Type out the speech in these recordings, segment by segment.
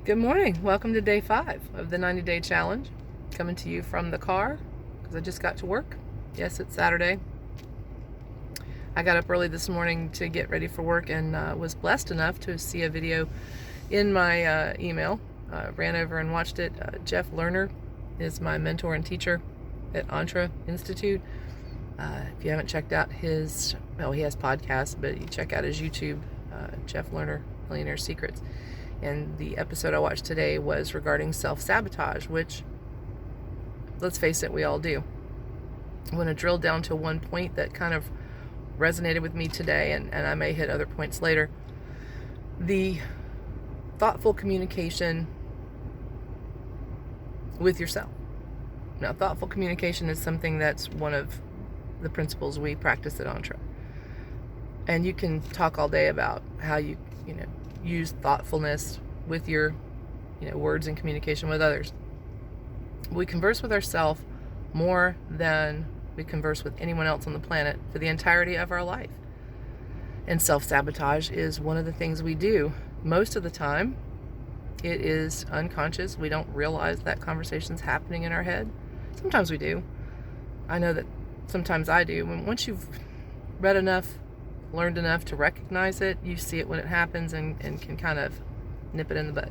Good morning. Welcome to day 5 of the 90-day challenge. Coming to you from the car because I just got to work. Yes, it's Saturday. I got up early this morning to get ready for work and was blessed enough to see a video in my email. Ran over and watched it. Jeff Lerner is my mentor and teacher at Entre Institute. If you haven't checked out he has podcasts, but you check out his YouTube, Jeff Lerner, Millionaire Secrets. And the episode I watched today was regarding self-sabotage, which, let's face it, we all do. I want to drill down to one point that kind of resonated with me today, and I may hit other points later. The thoughtful communication with yourself. Now, thoughtful communication is something that's one of the principles we practice at Entre. And you can talk all day about how you use thoughtfulness with your words and communication with others. We converse with ourselves more than we converse with anyone else on the planet for the entirety of our life. And self-sabotage is one of the things we do. Most of the time, it is unconscious. We don't realize that conversation's happening in our head. Sometimes we do. I know that sometimes I do. Once you've read enough, learned enough to recognize it, you see it when it happens and can kind of nip it in the bud.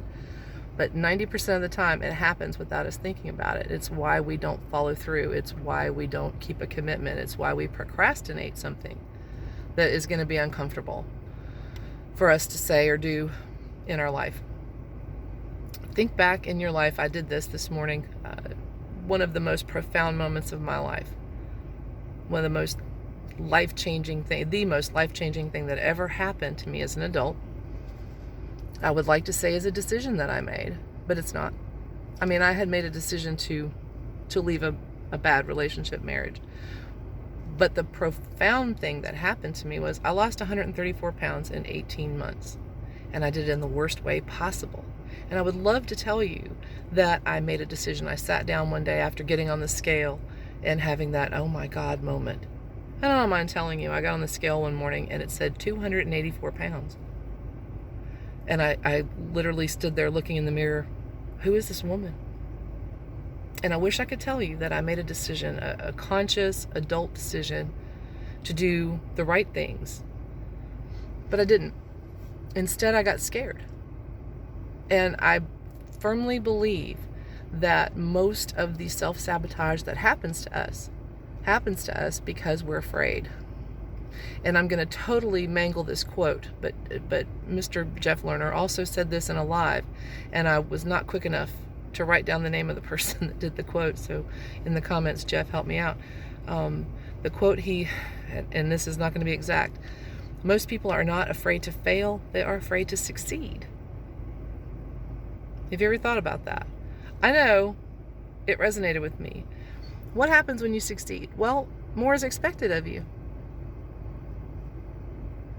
But 90% of the time it happens without us thinking about it. It's why we don't follow through. It's why we don't keep a commitment. It's why we procrastinate something that is going to be uncomfortable for us to say or do in our life. Think back in your life. I did this morning. One of the most profound moments of my life. One of the most life-changing thing, the most life-changing thing that ever happened to me as an adult. I would like to say is a decision that I made, but it's not. I mean, I had made a decision to leave a bad relationship, marriage. But the profound thing that happened to me was I lost 134 pounds in 18 months. And I did it in the worst way possible. And I would love to tell you that I made a decision. I sat down one day after getting on the scale and having that, oh my God, moment. I don't mind telling you, I got on the scale one morning and it said 284 pounds. And I literally stood there looking in the mirror. Who is this woman? And I wish I could tell you that I made a decision, a conscious adult decision to do the right things. But I didn't. Instead, I got scared. And I firmly believe that most of the self-sabotage that happens to us because we're afraid. And I'm going to totally mangle this quote, but Mr. Jeff Lerner also said this in a live, and I was not quick enough to write down the name of the person that did the quote, so in the comments, Jeff, help me out. The quote and this is not going to be exact, most people are not afraid to fail, they are afraid to succeed. Have you ever thought about that? I know it resonated with me. What happens when you succeed? Well, more is expected of you.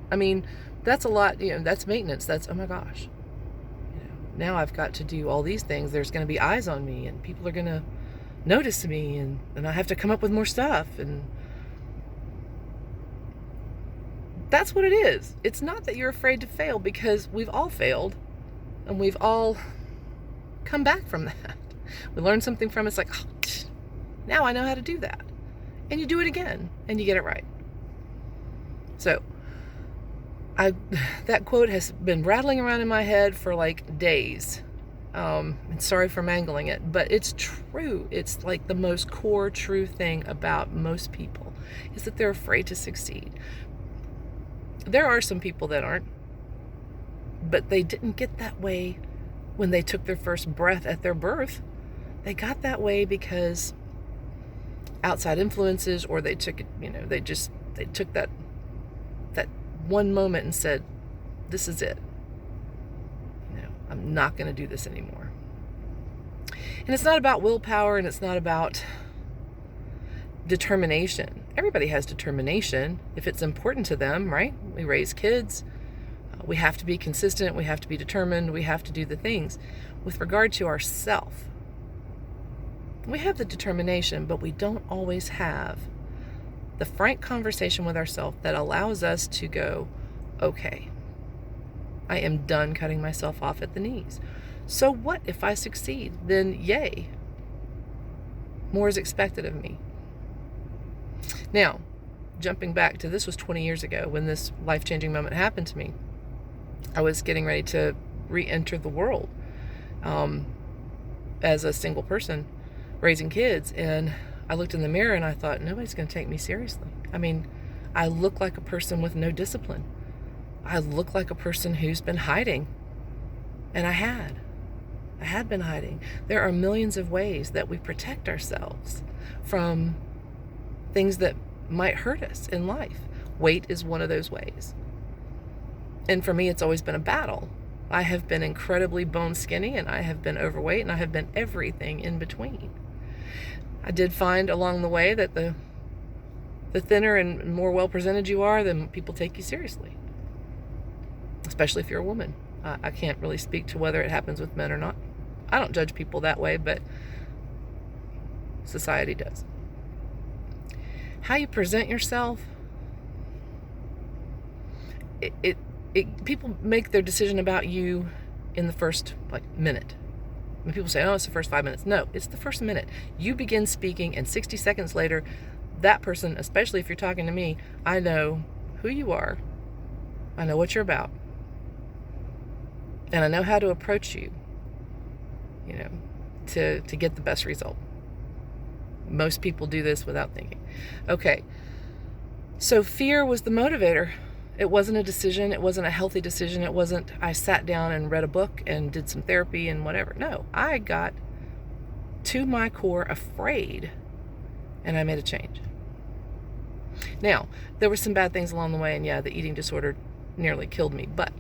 I mean, that's a lot, that's maintenance. That's, oh my gosh. Now I've got to do all these things. There's going to be eyes on me and people are going to notice me and I have to come up with more stuff. And that's what it is. It's not that you're afraid to fail, because we've all failed and we've all come back from that. We learn something from it. It's like, oh, now I know how to do that. And you do it again and you get it right. So that quote has been rattling around in my head for like days. And sorry for mangling it, but it's true. It's like the most core true thing about most people is that they're afraid to succeed. There are some people that aren't, but they didn't get that way when they took their first breath at their birth. They got that way because outside influences, or they took it, they took that one moment and said, this is it. I'm not going to do this anymore. And it's not about willpower, and it's not about determination. Everybody has determination if it's important to them, right? We raise kids. We have to be consistent. We have to be determined. We have to do the things. With regard to ourself, we have the determination, but we don't always have the frank conversation with ourselves that allows us to go, okay, I am done cutting myself off at the knees. So what if I succeed? Then yay. More is expected of me. Now, jumping back to, this was 20 years ago when this life-changing moment happened to me. I was getting ready to re-enter the world as a single person raising kids, and I looked in the mirror and I thought, nobody's going to take me seriously. I mean, I look like a person with no discipline. I look like a person who's been hiding. And I had been hiding. There are millions of ways that we protect ourselves from things that might hurt us in life. Weight is one of those ways. And for me, it's always been a battle. I have been incredibly bone skinny, and I have been overweight, and I have been everything in between. I did find along the way that the thinner and more well-presented you are, then people take you seriously, especially if you're a woman. I can't really speak to whether it happens with men or not. I don't judge people that way, but society does. How you present yourself, people make their decision about you in the first minute. When people say, oh, it's the first 5 minutes. No, it's the first minute. You begin speaking, and 60 seconds later, that person, especially if you're talking to me, I know who you are. I know what you're about. And I know how to approach you, to get the best result. Most people do this without thinking. Okay, so fear was the motivator. It wasn't a decision. It wasn't a healthy decision. It wasn't, I sat down and read a book and did some therapy and whatever. No, I got to my core afraid, and I made a change. Now, there were some bad things along the way, and yeah, the eating disorder nearly killed me, but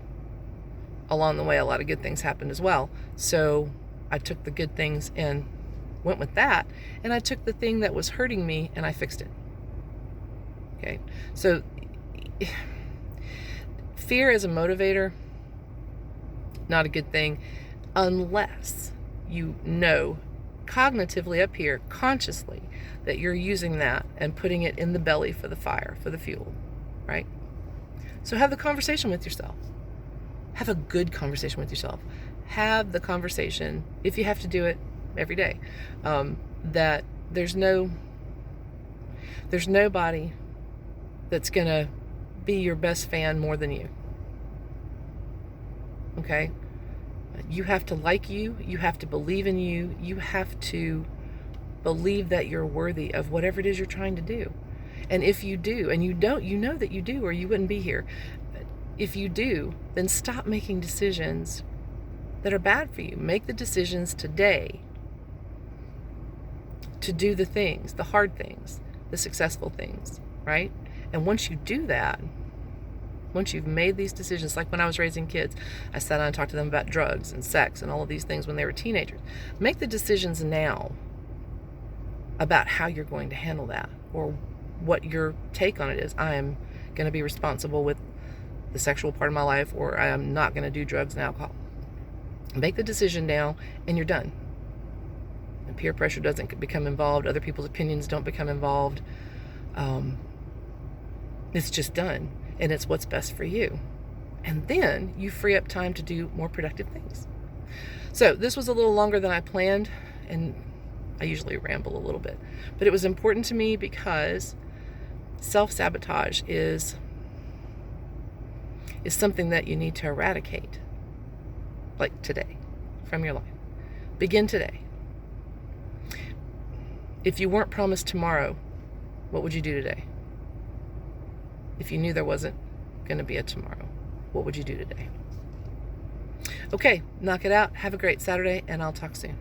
along the way, a lot of good things happened as well. So I took the good things and went with that, and I took the thing that was hurting me and I fixed it. Okay, so fear as a motivator, not a good thing, unless you know cognitively up here, consciously, that you're using that and putting it in the belly for the fire, for the fuel, right? So have the conversation with yourself. Have a good conversation with yourself. Have the conversation, if you have to do it every day, that there's nobody that's going to be your best fan more than you. Okay? You have to like you. You have to believe in you. You have to believe that you're worthy of whatever it is you're trying to do. And if you do, and you don't, you know that you do, or you wouldn't be here. If you do, then stop making decisions that are bad for you. Make the decisions today to do the things, the hard things, the successful things, right? And once you do that, once you've made these decisions, like when I was raising kids, I sat down and talked to them about drugs and sex and all of these things when they were teenagers. Make the decisions now about how you're going to handle that, or what your take on it is. I am going to be responsible with the sexual part of my life, or I am not going to do drugs and alcohol. Make the decision now, and you're done. And peer pressure doesn't become involved. Other people's opinions don't become involved. It's just done, and it's what's best for you. And then you free up time to do more productive things. So this was a little longer than I planned, and I usually ramble a little bit, but it was important to me because self-sabotage is something that you need to eradicate, like today, from your life. Begin today. If you weren't promised tomorrow, what would you do today? If you knew there wasn't going to be a tomorrow, what would you do today? Okay, knock it out. Have a great Saturday, and I'll talk soon.